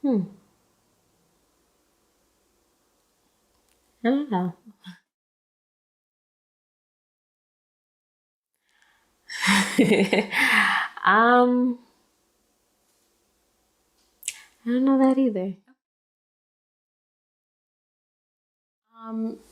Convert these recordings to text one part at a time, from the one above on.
I don't know. I don't know that either.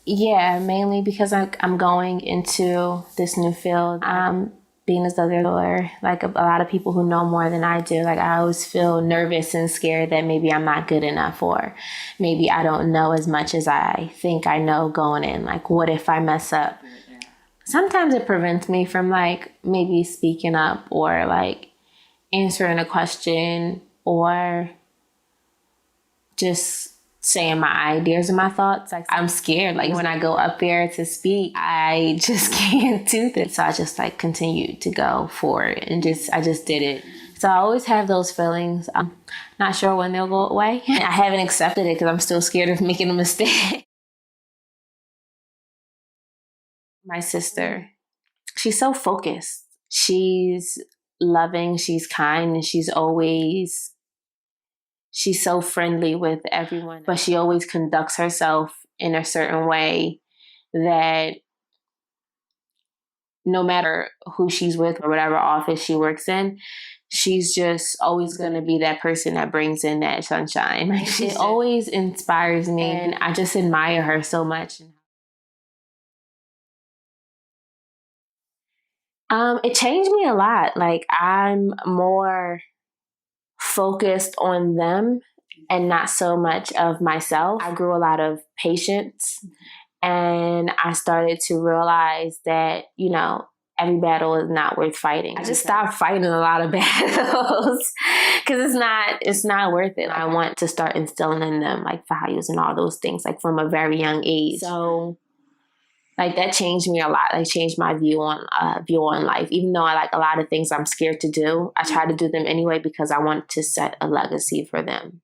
Yeah, mainly because I'm going into this new field. Being as though they're like a lot of people who know more than I do. Like I always feel nervous and scared that maybe I'm not good enough or maybe I don't know as much as I think I know going in. Like what if I mess up? Sometimes it prevents me from like maybe speaking up or like answering a question or just saying my ideas and my thoughts. Like I'm scared. Like when I go up there to speak, I just can't do this. So I just like continued to go for it and I just did it. So I always have those feelings. I'm not sure when they'll go away. I haven't accepted it because I'm still scared of making a mistake. My sister, she's so focused. She's loving, she's kind, and she's so friendly with everyone, but she always conducts herself in a certain way that no matter who she's with or whatever office she works in, she's just always going to be that person that brings in that sunshine. Like she always inspires me and I just admire her so much. It changed me a lot. Like I'm more focused on them and not so much of myself. I grew a lot of patience and I started to realize that, you know, every battle is not worth fighting. I just stopped fighting a lot of battles because it's not worth it. I want to start instilling in them like values and all those things like from a very young age. So like that changed me a lot. Like changed my view on life. Even though I like a lot of things I'm scared to do, I try to do them anyway because I want to set a legacy for them.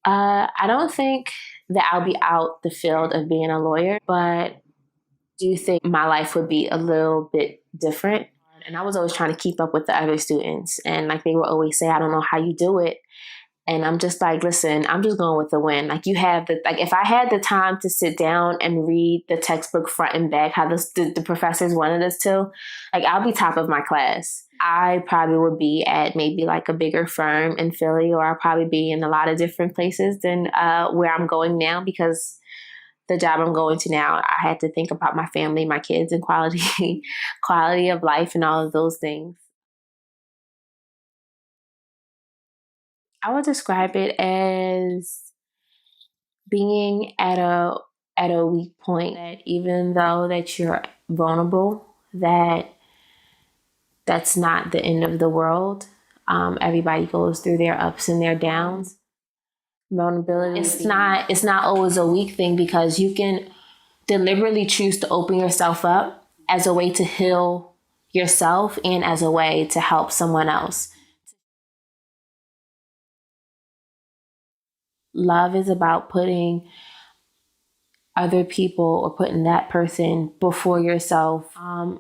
I don't think that I'll be out the field of being a lawyer, but do you think my life would be a little bit different? And I was always trying to keep up with the other students, and like they would always say, "I don't know how you do it." And I'm just like, listen, I'm just going with the win. Like you have if I had the time to sit down and read the textbook front and back, how the professors wanted us to, like I'll be top of my class. I probably would be at maybe like a bigger firm in Philly, or I'll probably be in a lot of different places than where I'm going now because the job I'm going to now, I had to think about my family, my kids, and quality of life and all of those things. I would describe it as being at a weak point that even though that you're vulnerable, that's not the end of the world. Everybody goes through their ups and their downs. Vulnerability. It's not always a weak thing because you can deliberately choose to open yourself up as a way to heal yourself and as a way to help someone else. Love is about putting other people or putting that person before yourself.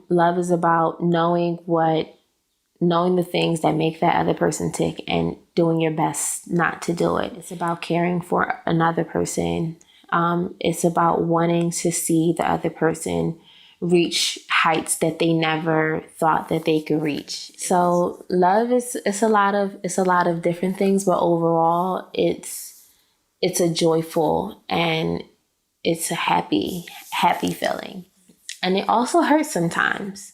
Love is about knowing the things that make that other person tick and doing your best not to do it. It's about caring for another person. It's about wanting to see the other person reach heights that they never thought that they could reach. So love is it's a lot of different things, but overall it's a joyful and it's a happy feeling. And it also hurts sometimes.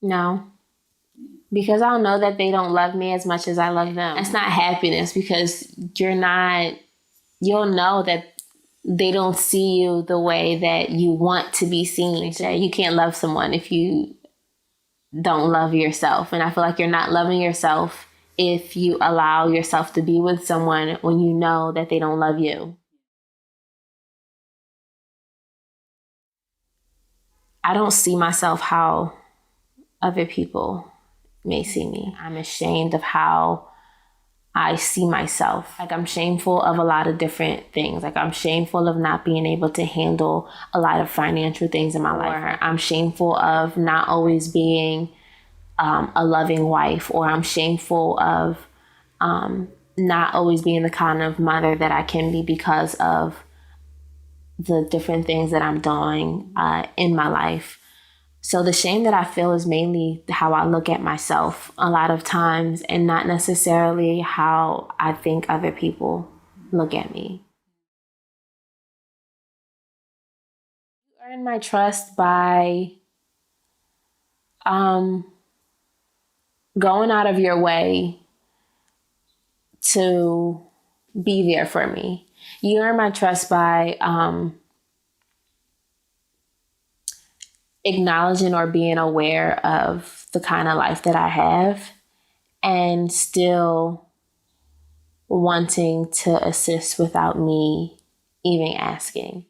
No, because I'll know that they don't love me as much as I love them. It's not happiness because you'll know that they don't see you the way that you want to be seen. You can't love someone if you don't love yourself. And I feel like you're not loving yourself if you allow yourself to be with someone when you know that they don't love you. I don't see myself how other people may see me. I'm ashamed of how I see myself. Like, I'm shameful of a lot of different things. Like, I'm shameful of not being able to handle a lot of financial things in my life. I'm shameful of not always being a loving wife, or I'm shameful of not always being the kind of mother that I can be because of the different things that I'm doing in my life. So the shame that I feel is mainly how I look at myself a lot of times, and not necessarily how I think other people look at me. You earn my trust by um, going out of your way to be there for me. You earn my trust by acknowledging or being aware of the kind of life that I have, and still wanting to assist without me even asking.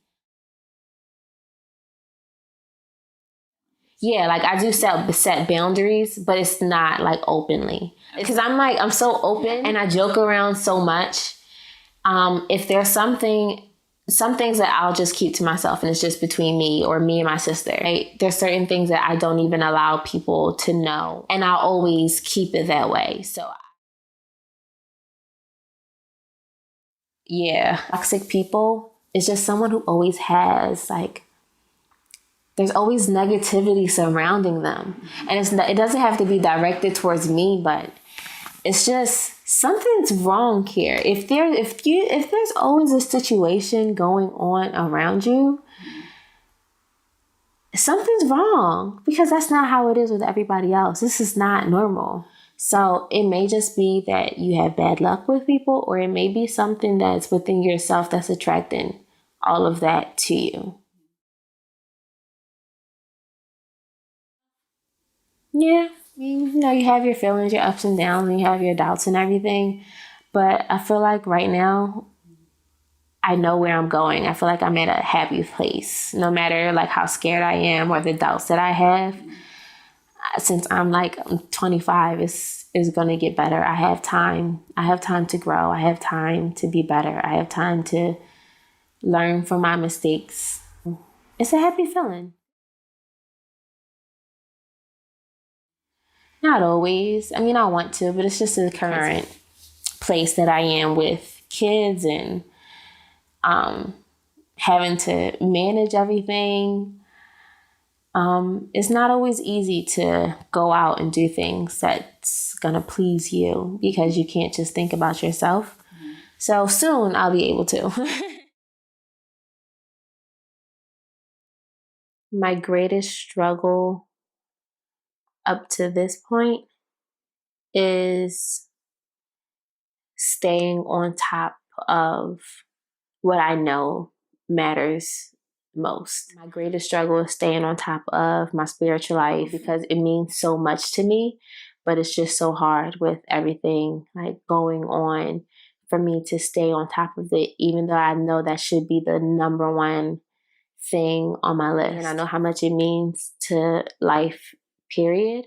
Yeah, like, I do set boundaries, but it's not like openly. Because I'm so open and I joke around so much. If there's some things that I'll just keep to myself, and it's just between me or me and my sister, right? There's certain things that I don't even allow people to know, and I'll always keep it that way. So yeah, toxic people is just someone who always has, like, there's always negativity surrounding them. And it doesn't have to be directed towards me, but it's just something's wrong here. If there's always a situation going on around you, something's wrong, because that's not how it is with everybody else. This is not normal. So it may just be that you have bad luck with people, or it may be something that's within yourself that's attracting all of that to you. Yeah, I mean, you have your feelings, your ups and downs, and you have your doubts and everything. But I feel like right now, I know where I'm going. I feel like I'm at a happy place, no matter like how scared I am or the doubts that I have. Since I'm 25, is going to get better. I have time. I have time to grow. I have time to be better. I have time to learn from my mistakes. It's a happy feeling. Not always. I mean, I want to, but it's just the current place that I am with kids, and having to manage everything. It's not always easy to go out and do things that's gonna please you, because you can't just think about yourself. So soon I'll be able to. My greatest struggle up to this point is staying on top of what I know matters most. My greatest struggle is staying on top of my spiritual life, because it means so much to me, but it's just so hard with everything like going on for me to stay on top of it, even though I know that should be the number one thing on my list. And I know how much it means to life, period.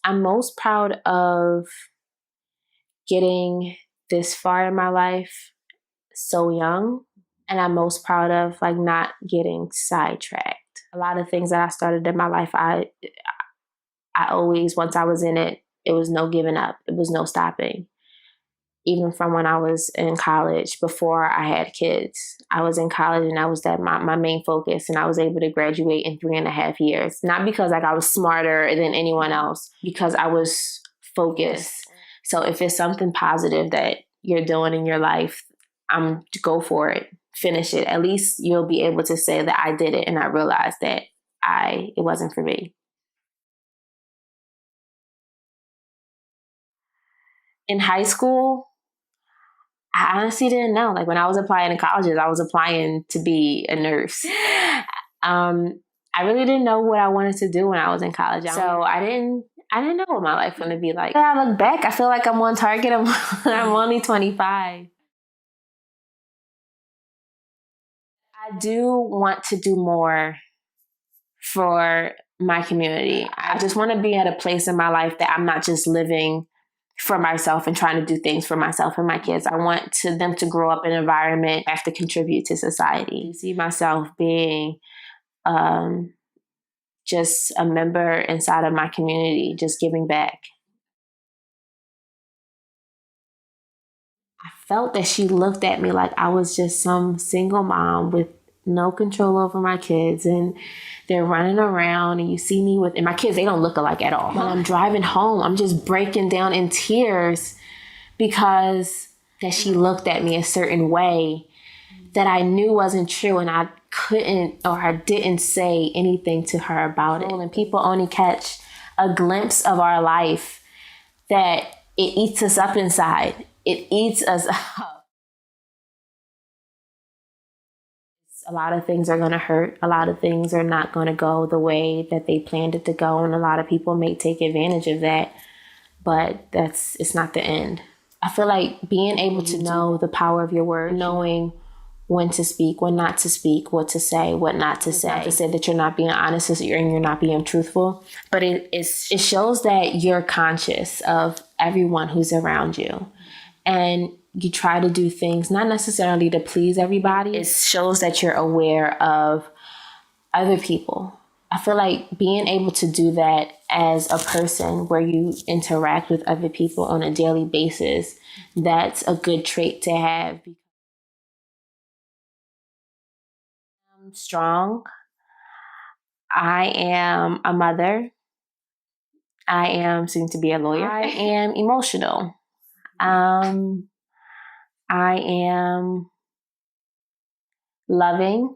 I'm most proud of getting this far in my life so young, and I'm most proud of like not getting sidetracked. A lot of things that I started in my life, I always, once I was in it, it was no giving up. It was no stopping. Even from when I was in college, before I had kids, I was in college, and that was my main focus. And I was able to graduate in 3.5 years. Not because like I was smarter than anyone else, because I was focused. So if it's something positive that you're doing in your life, go for it, finish it. At least you'll be able to say that I did it, and I realized that it wasn't for me. In high school, I honestly didn't know. Like, when I was applying to colleges, I was applying to be a nurse. I really didn't know what I wanted to do when I was in college. So I didn't know what my life was going to be like. When I look back, I feel like I'm on target. I'm only 25. I do want to do more for my community. I just want to be at a place in my life that I'm not just living for myself and trying to do things for myself and my kids. I want them to grow up in an environment I have to contribute to society. I see myself being just a member inside of my community, just giving back. I felt that she looked at me like I was just some single mom with no control over my kids, and they're running around, and you see me with, and my kids, they don't look alike at all. When I'm driving home, I'm just breaking down in tears because that she looked at me a certain way that I knew wasn't true, and I couldn't, or I didn't say anything to her about it. And people only catch a glimpse of our life that it eats us up inside. It eats us up. A lot of things are going to hurt. A lot of things are not going to go the way that they planned it to go. And a lot of people may take advantage of that, but it's not the end. I feel like being able to know the power of your word, knowing when to speak, when not to speak, what to say, what not to say. Not to say that you're not being honest and you're not being truthful, but it shows that you're conscious of everyone who's around you. And you try to do things not necessarily to please everybody. It shows that you're aware of other people. I feel like being able to do that as a person where you interact with other people on a daily basis, that's a good trait to have. I'm strong. I am a mother. I am soon to be a lawyer. I am emotional. I am loving,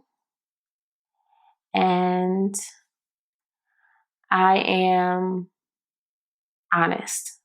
and I am honest.